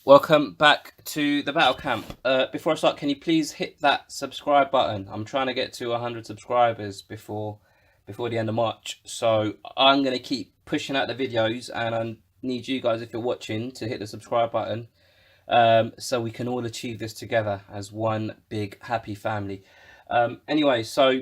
Welcome back to the Battle Camp. Before I start, can you please hit that subscribe button? I'm trying to get to 100 subscribers before the end of March. So I'm going to keep pushing out the videos, and I need you guys, if you're watching, to hit the subscribe button, so we can all achieve this together as one big happy family. Anyway, so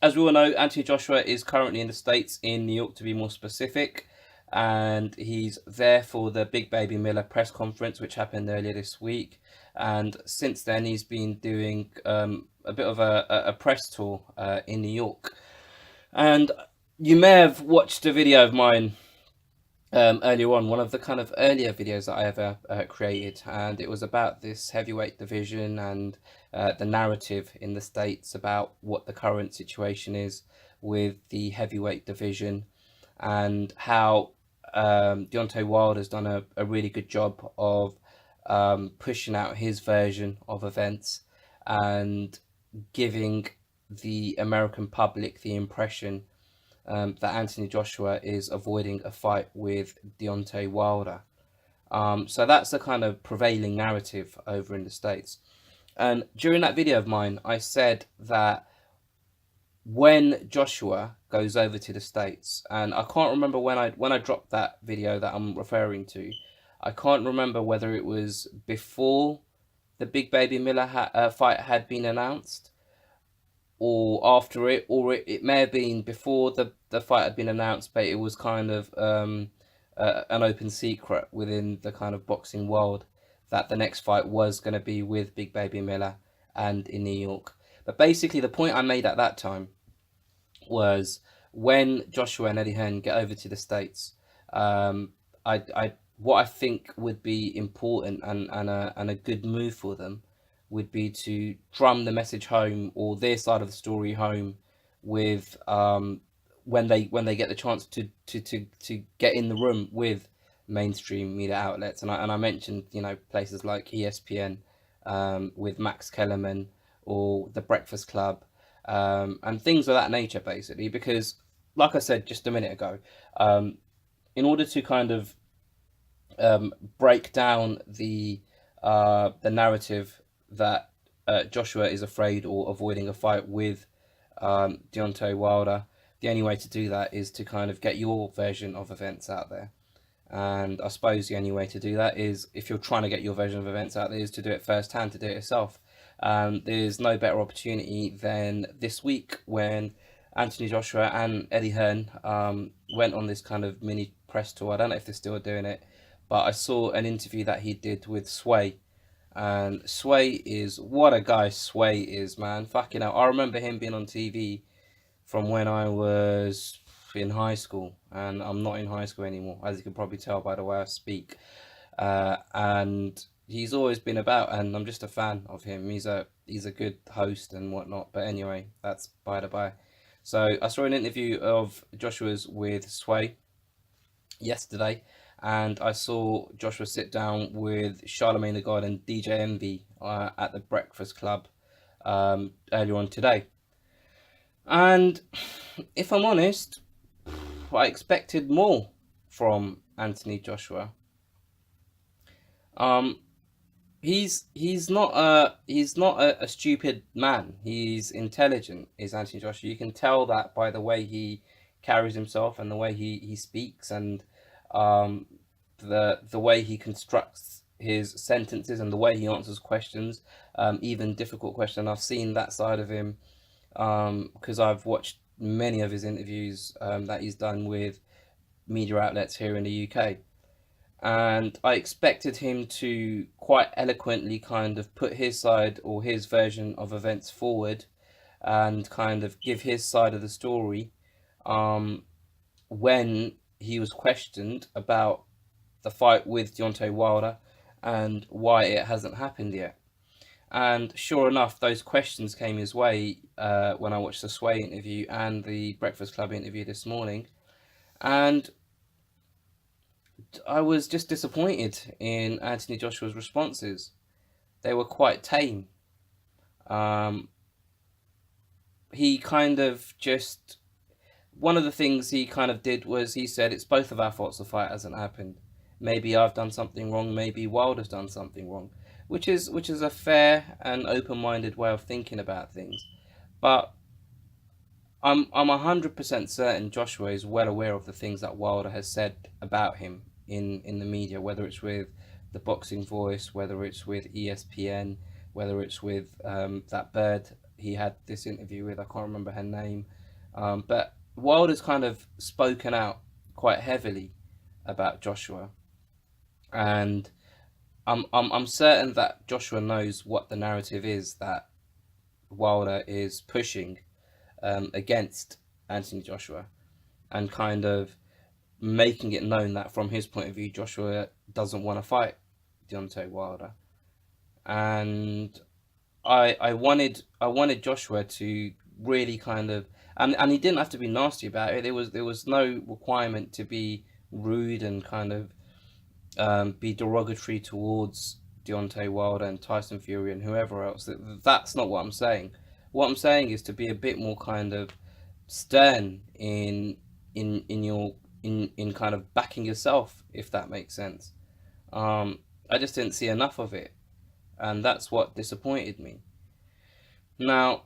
as we all know, Anthony Joshua is currently in the States, in New York to be more specific, and he's there for the Big Baby Miller press conference, which happened earlier this week. And since then, he's been doing a bit of a press tour in New York. And you may have watched a video of mine earlier on, one of the kind of earlier videos that I ever created, and it was about this heavyweight division and the narrative in the States about what the current situation is with the heavyweight division, and how Deontay Wilder has done a really good job of pushing out his version of events and giving the American public the impression that Anthony Joshua is avoiding a fight with Deontay Wilder. So that's the kind of prevailing narrative over in the States. And during that video of mine, I said that when Joshua goes over to the States, and I can't remember when I dropped that video that I'm referring to, I can't remember whether it was before the Big Baby Miller fight had been announced, or after it, or it may have been before the fight had been announced, but it was kind of an open secret within the kind of boxing world that the next fight was going to be with Big Baby Miller and in New York. But basically, the point I made at that time was, when Joshua and Eddie Hearn get over to the States, I what I think would be important and a good move for them would be to drum the message home, or their side of the story home, with when they get the chance to get in the room with mainstream media outlets. And I mentioned, places like ESPN, with Max Kellerman, or the Breakfast Club, and things of that nature, basically. Because, like I said just a minute ago, in order to kind of break down the narrative that Joshua is afraid or avoiding a fight with Deontay Wilder, the only way to do that is to kind of get your version of events out there. And I suppose the only way to do that is, if you're trying to get your version of events out there, is to do it firsthand, to do it yourself. There's no better opportunity than this week, when Anthony Joshua and Eddie Hearn went on this kind of mini press tour. I don't know if they're still doing it, but I saw an interview that he did with Sway. And Sway is, what a guy Sway is, man. Fucking hell. I remember him being on TV from when I was in high school, and I'm not in high school anymore, as you can probably tell by the way I speak. And he's always been about, and I'm just a fan of him. He's a good host and whatnot. But anyway, that's by the by. So I saw an interview of Joshua's with Sway yesterday, and I saw Joshua sit down with Charlemagne the God and DJ Envy at the Breakfast Club earlier on today. And if I'm honest, I expected more from Anthony Joshua. Um, he's not a stupid man. He's intelligent, is Anthony Joshua. You can tell that by the way he carries himself, and the way he speaks, and um, the way he constructs his sentences, and the way he answers questions, even difficult questions. I've seen that side of him, because I've watched many of his interviews that he's done with media outlets here in the UK. And I expected him to quite eloquently kind of put his side, or his version of events, forward, and kind of give his side of the story, um, when he was questioned about the fight with Deontay Wilder and why it hasn't happened yet. And sure enough, those questions came his way when I watched the Sway interview and the Breakfast Club interview this morning. And I was just disappointed in Anthony Joshua's responses. They were quite tame. Um, he kind of just, one of the things he kind of did was, he said, it's both of our faults the fight hasn't happened. maybe I've done something wrong, maybe Wilder's done something wrong, which is a fair and open-minded way of thinking about things. But I'm 100% certain Joshua is well aware of the things that Wilder has said about him in the media, whether it's with the Boxing Voice, whether it's with ESPN, whether it's with that bird he had this interview with. I can't remember her name, but Wilder's kind of spoken out quite heavily about Joshua, and I'm certain that Joshua knows what the narrative is that Wilder is pushing against Anthony Joshua, and kind of making it known that from his point of view, Joshua doesn't want to fight Deontay Wilder. And I wanted Joshua to really kind of, and he didn't have to be nasty about it. There was no requirement to be rude and kind of be derogatory towards Deontay Wilder and Tyson Fury and whoever else. That's not what I'm saying. What I'm saying is to be a bit more kind of stern in kind of backing yourself, if that makes sense. I just didn't see enough of it, and that's what disappointed me. Now,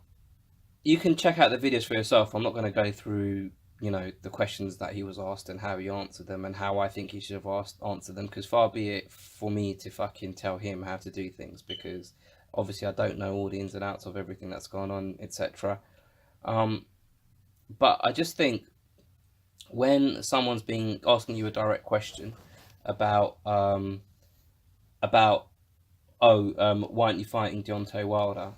you can check out the videos for yourself. I'm not going to go through, the questions that he was asked and how he answered them and how I think he should have answered them, because far be it for me to fucking tell him how to do things, because obviously I don't know all the ins and outs of everything that's gone on, etc. But I just think when someone's being asking you a direct question about about why aren't you fighting Deontay Wilder?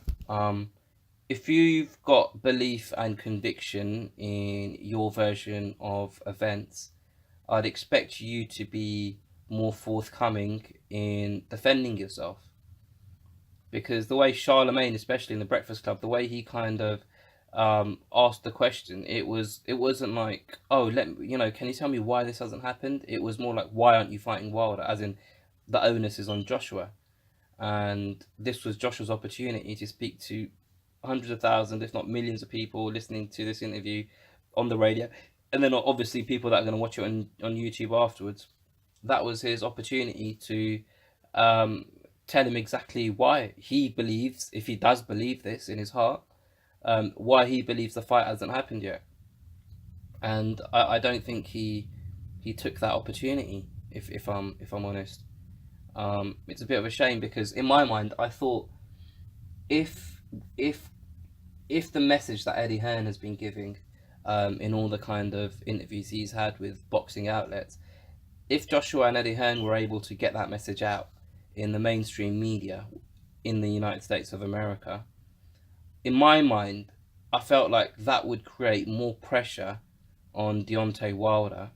If you've got belief and conviction in your version of events, I'd expect you to be more forthcoming in defending yourself. Because the way Charlemagne, especially in the Breakfast Club, the way he kind of asked the question, it wasn't like, oh, can you tell me why this hasn't happened? It was more like, why aren't you fighting Wilder? As in, the onus is on Joshua, and this was Joshua's opportunity to speak to hundreds of thousands, if not millions of people listening to this interview on the radio, and then obviously people that are going to watch it on YouTube afterwards. That was his opportunity to tell him exactly why he believes, if he does believe this in his heart, why he believes the fight hasn't happened yet. And I don't think he took that opportunity. If I'm honest, it's a bit of a shame, because in my mind I thought if if if the message that Eddie Hearn has been giving in all the kind of interviews he's had with boxing outlets, if Joshua and Eddie Hearn were able to get that message out in the mainstream media in the United States of America, in my mind, I felt like that would create more pressure on Deontay Wilder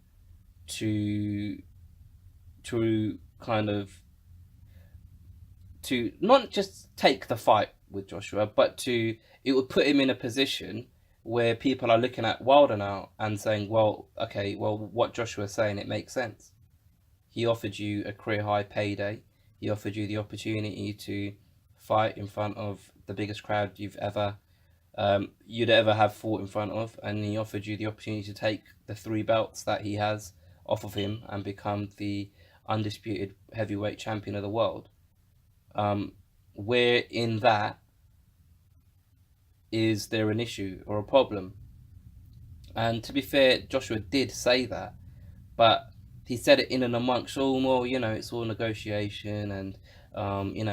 to kind of to not just take the fight with Joshua, but it would put him in a position where people are looking at Wilder now and saying, well, okay, well, what Joshua's saying, it makes sense. He offered you a career high payday. He offered you the opportunity to fight in front of the biggest crowd you'd ever have fought in front of, and he offered you the opportunity to take the 3 belts that he has off of him and become the undisputed heavyweight champion of the world. Where in that is there an issue or a problem? And to be fair, Joshua did say that, but he said it in and amongst, oh, well, it's all negotiation, and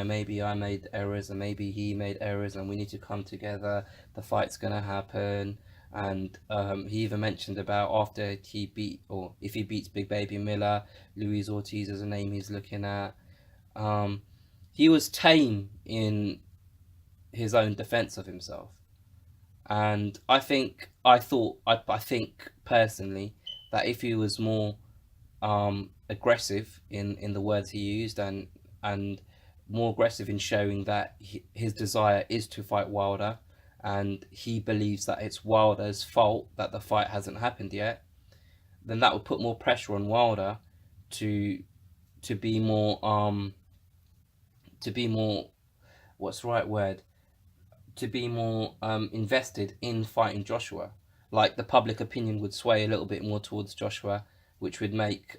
maybe I made errors and maybe he made errors, and we need to come together. The fight's gonna happen. And he even mentioned about after he beat, or if he beats Big Baby Miller, Luis Ortiz is a name he's looking at. He was tame in his own defense of himself. And I think personally that if he was more aggressive in the words he used, and more aggressive in showing that his desire is to fight Wilder, and he believes that it's Wilder's fault that the fight hasn't happened yet, then that would put more pressure on Wilder to be more what's the right word, to be more invested in fighting Joshua. Like the public opinion would sway a little bit more towards Joshua, which would make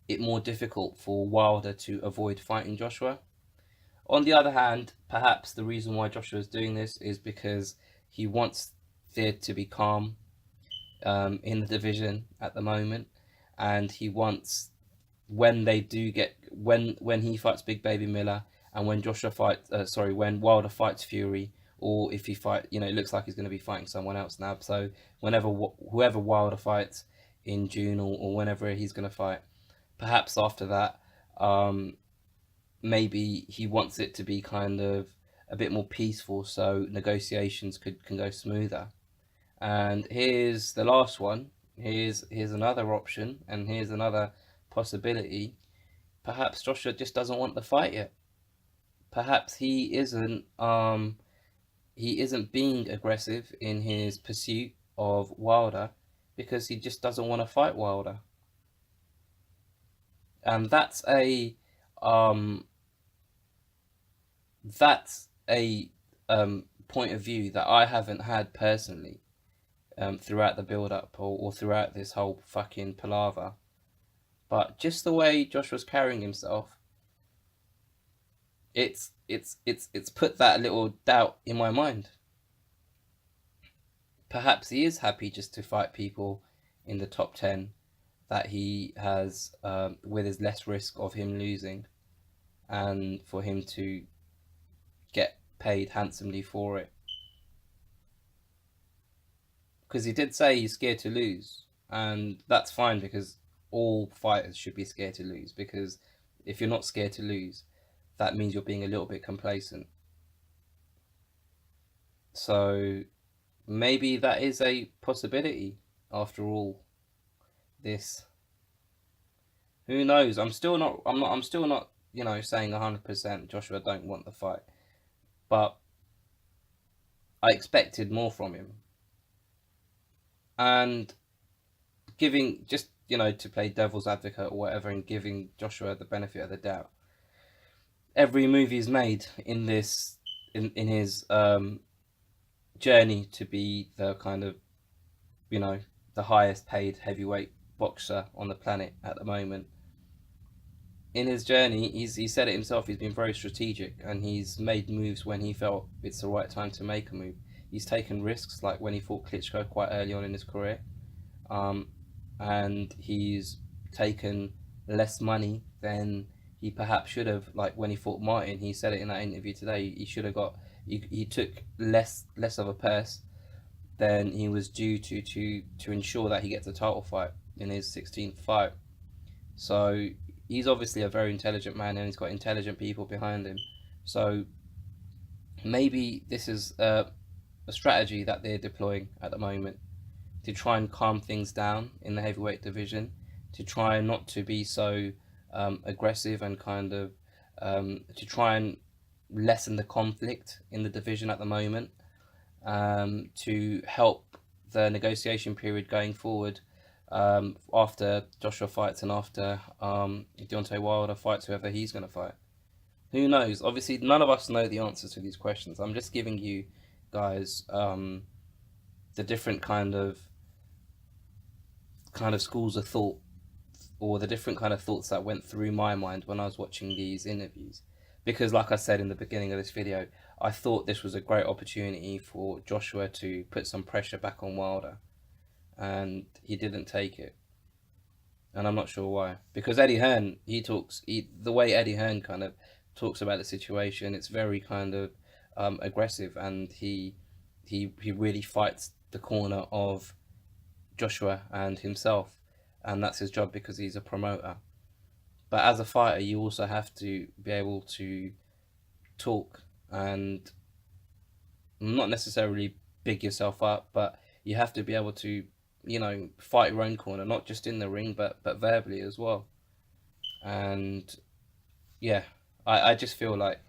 it more difficult for Wilder to avoid fighting Joshua. On the other hand, perhaps the reason why Joshua is doing this is because he wants there to be calm in the division at the moment, and he wants, when they do get, when he fights Big Baby Miller, and when when Wilder fights Fury, or if he fight, it looks like he's going to be fighting someone else now. So whenever whoever Wilder fights in June, or whenever he's going to fight, perhaps after that, maybe he wants it to be kind of a bit more peaceful, so negotiations can go smoother. And here's the last one. Here's another option, and here's another possibility. Perhaps Joshua just doesn't want the fight yet. Perhaps he isn't being aggressive in his pursuit of Wilder because he just doesn't want to fight Wilder. And that's a point of view that I haven't had personally throughout the build-up, or throughout this whole fucking palaver. But just the way Joshua's carrying himself, it's put that little doubt in my mind. Perhaps he is happy just to fight people in the top 10 that he has, with his less risk of him losing, and for him to get paid handsomely for it. Because he did say he's scared to lose, and that's fine, because all fighters should be scared to lose, because if you're not scared to lose, that means you're being a little bit complacent. So maybe that is a possibility after all this. Who knows? I'm still not saying 100% Joshua don't want the fight, but I expected more from him. And giving, just to play devil's advocate or whatever, and giving Joshua the benefit of the doubt, every move he's made in this in his journey to be the kind of the highest paid heavyweight boxer on the planet at the moment, in his journey, he said it himself, he's been very strategic, and he's made moves when he felt it's the right time to make a move. He's taken risks, like when he fought Klitschko quite early on in his career, and he's taken less money than he perhaps should have. Like when he fought Martin, he said it in that interview today, he should have got, he took less of a purse than he was due to ensure that he gets a title fight in his 16th fight. So he's obviously a very intelligent man, and he's got intelligent people behind him. So maybe this is a strategy that they're deploying at the moment to try and calm things down in the heavyweight division, to try not to be so aggressive, and kind of to try and lessen the conflict in the division at the moment, to help the negotiation period going forward, after Joshua fights and after Deontay Wilder fights whoever he's going to fight. Who knows? Obviously, none of us know the answers to these questions. I'm just giving you guys the different kind of schools of thought, or the different kind of thoughts that went through my mind when I was watching these interviews. Because like I said in the beginning of this video, I thought this was a great opportunity for Joshua to put some pressure back on Wilder, and he didn't take it. And I'm not sure why. Because Eddie Hearn, the way Eddie Hearn kind of talks about the situation, it's very kind of aggressive, and he really fights the corner of Joshua and himself, and that's his job because he's a promoter. But as a fighter, you also have to be able to talk and not necessarily big yourself up, but you have to be able to, fight your own corner, not just in the ring, but verbally as well. And yeah, I just feel like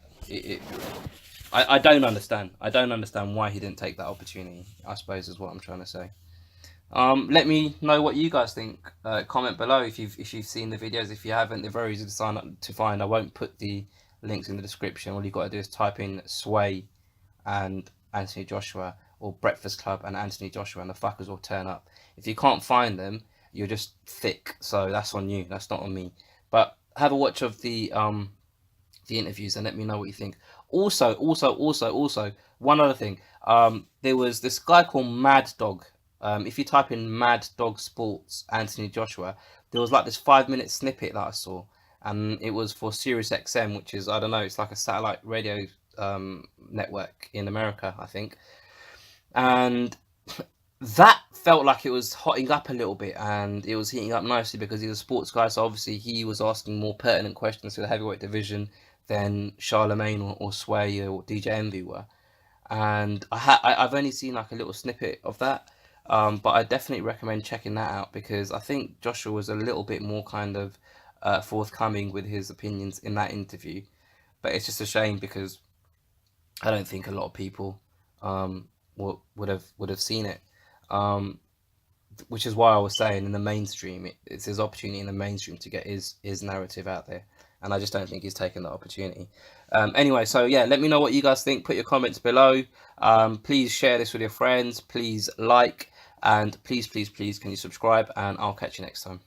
I don't understand. I don't understand why he didn't take that opportunity, I suppose, is what I'm trying to say. Let me know what you guys think. Comment below if you've seen the videos. If you haven't, they're very easy to sign up to find. I won't put the links in the description. All you've got to do is type in Sway and Anthony Joshua, or Breakfast Club and Anthony Joshua, and the fuckers will turn up. If you can't find them, you're just thick. So that's on you. That's not on me. But have a watch of the interviews and let me know what you think. Also, one other thing. There was this guy called Mad Dog. If you type in Mad Dog Sports Anthony Joshua, there was like this 5 minute snippet that I saw, and it was for Sirius XM, which is, I don't know, it's like a satellite radio network in America, I think. And that felt like it was hotting up a little bit, and it was heating up nicely because he's a sports guy. So obviously he was asking more pertinent questions to the heavyweight division than Charlemagne or Sway or DJ Envy were. And I've only seen like a little snippet of that, but I definitely recommend checking that out because I think Joshua was a little bit more kind of forthcoming with his opinions in that interview. But it's just a shame because I don't think a lot of people would have seen it. Um, which is why I was saying in the mainstream, it's his opportunity in the mainstream to get his narrative out there, and I just don't think he's taken that opportunity. Anyway, so yeah, let me know what you guys think. Put your comments below. Please share this with your friends. Please like, and please, can you subscribe? And I'll catch you next time.